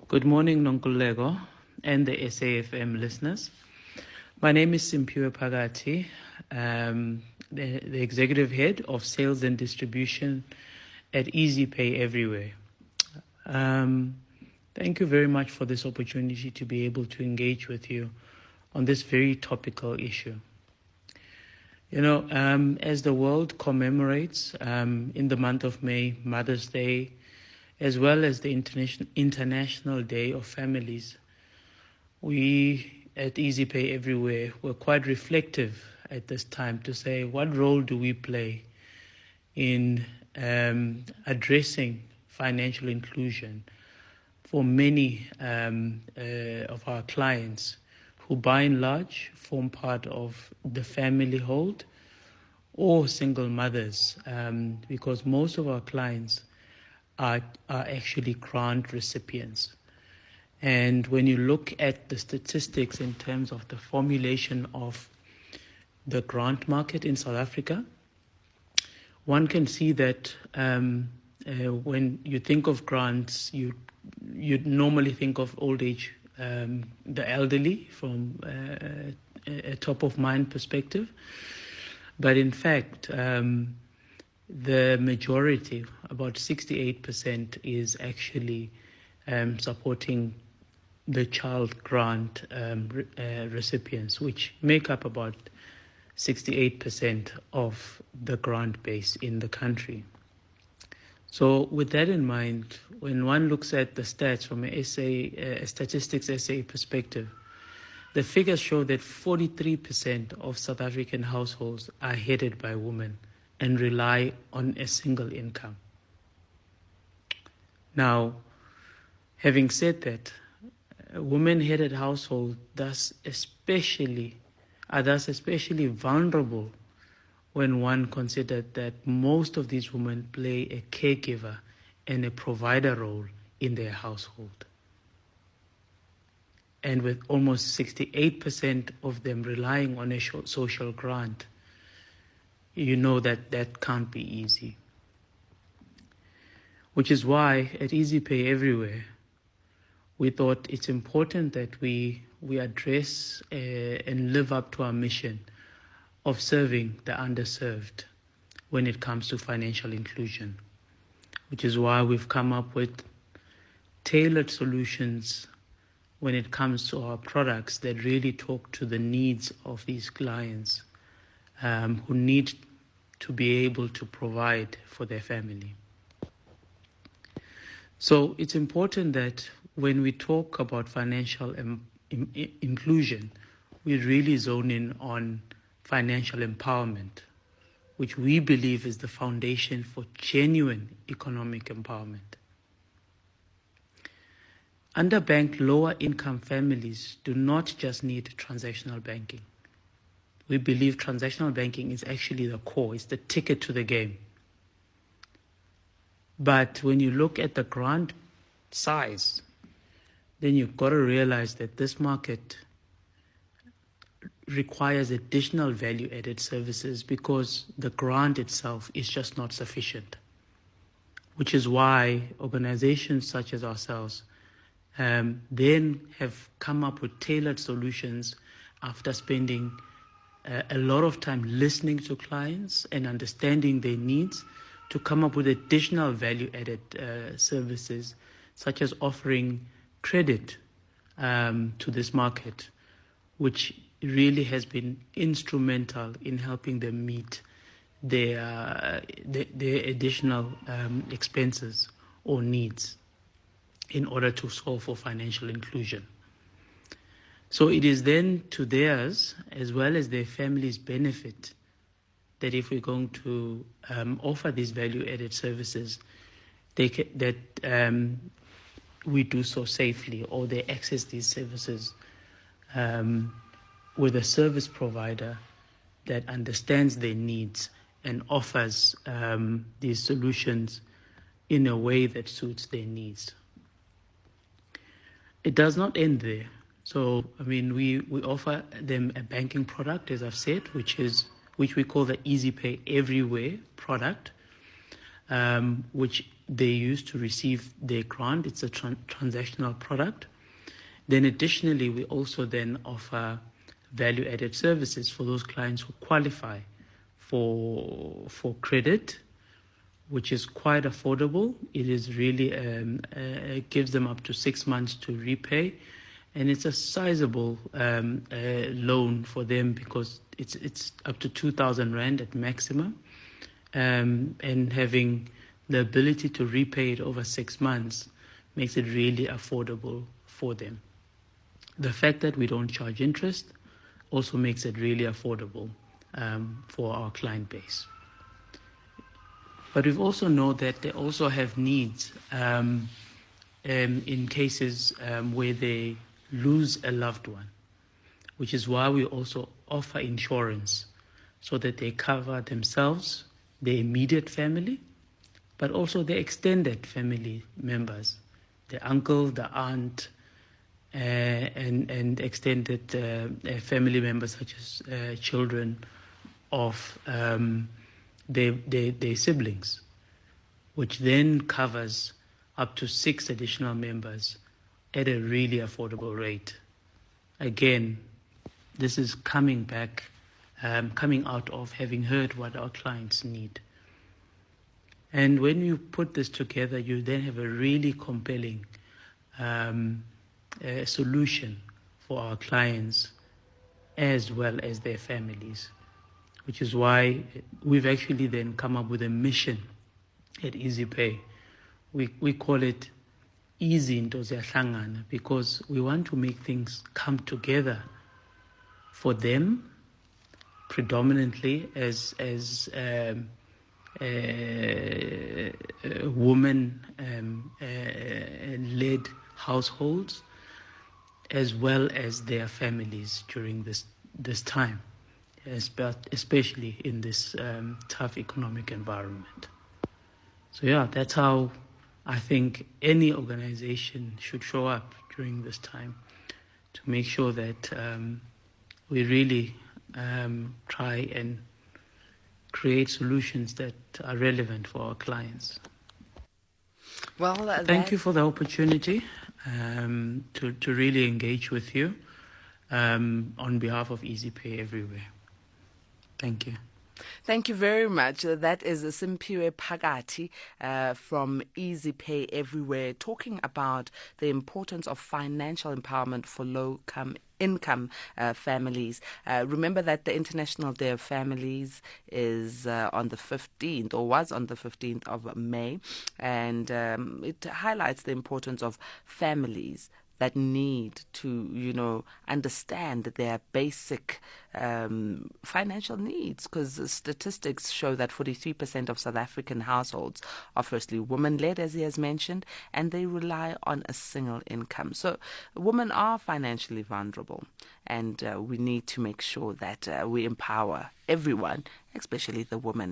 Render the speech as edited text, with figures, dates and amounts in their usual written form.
Good morning, Nonkululeko and the SAfm listeners. My name is Simphiwe Phakathi, the Executive Head of Sales and Distribution at EasyPay Everywhere. Thank you very much for this opportunity to be able to engage with you on this very topical issue. As the world commemorates in the month of May, Mother's Day, as well as the International Day of Families, we at EasyPay Everywhere were quite reflective at this time to say, what role do we play in addressing financial inclusion for many of our clients who by and large form part of the family hold or single mothers, because most of our clients are actually grant recipients. And when you look at the statistics in terms of the formulation of the grant market in South Africa, one can see that when you think of grants, you'd normally think of old age, the elderly from a top of mind perspective. But in fact, the majority, about 68%, is actually supporting the child grant recipients, which make up about 68% of the grant base in the country. So with that in mind, when one looks at the stats from a Statistics SA perspective, the figures show that 43% of South African households are headed by women and rely on a single income. Now, having said that, women-headed households are thus especially vulnerable when one considers that most of these women play a caregiver and a provider role in their household. And with almost 68% of them relying on a social grant, you know that can't be easy. Which is why at EasyPay Everywhere, we thought it's important that we address and live up to our mission of serving the underserved when it comes to financial inclusion. Which is why we've come up with tailored solutions when it comes to our products that really talk to the needs of these clients who need to be able to provide for their family. So it's important that when we talk about financial inclusion, we really zone in on financial empowerment, which we believe is the foundation for genuine economic empowerment. Underbanked lower-income families do not just need transactional banking. We believe transactional banking is actually the core, it's the ticket to the game. But when you look at the grant size, then you've got to realize that this market requires additional value-added services because the grant itself is just not sufficient. Which is why organizations such as ourselves then have come up with tailored solutions after spending a lot of time listening to clients and understanding their needs to come up with additional value-added services, such as offering credit to this market, which really has been instrumental in helping them meet their additional expenses or needs in order to solve for financial inclusion. So it is then to theirs, as well as their families' benefit, that if we're going to offer these value-added services, that we do so safely, or they access these services with a service provider that understands their needs and offers these solutions in a way that suits their needs. It does not end there. So, we offer them a banking product, as I've said, which we call the EasyPay Everywhere product, which they use to receive their grant. It's a transactional product. Then additionally, we also then offer value-added services for those clients who qualify for credit, which is quite affordable. It is really it gives them up to 6 months to repay, and it's a sizable loan for them because it's up to 2,000 rand at maximum, and having the ability to repay it over 6 months makes it really affordable for them. The fact that we don't charge interest also makes it really affordable for our client base. But we've also know that they also have needs in cases where they lose a loved one, which is why we also offer insurance so that they cover themselves, their immediate family, but also their extended family members, the uncle, the aunt, and extended family members such as children of their siblings, which then covers up to 6 additional members at a really affordable rate. Again, this is coming out of having heard what our clients need. And when you put this together, you then have a really compelling solution for our clients as well as their families, which is why we've actually then come up with a mission at EasyPay. We call it Easy Into Ziyahlangana, because we want to make things come together for them, predominantly as woman-led households, as well as their families during this time, especially in this tough economic environment. So yeah, that's how I think any organization should show up during this time, to make sure that we really try and create solutions that are relevant for our clients. Well, thank you for the opportunity to really engage with you on behalf of EasyPay Everywhere. Thank you. Thank you very much. That is Simphiwe Phakathi from EasyPay Everywhere, talking about the importance of financial empowerment for low-income families. Remember that the International Day of Families is on the 15th, or was on the 15th of May, and it highlights the importance of families that need to, understand their basic financial needs, because statistics show that 43% of South African households are firstly women-led, as he has mentioned, and they rely on a single income. So women are financially vulnerable, and we need to make sure that we empower everyone, especially the women.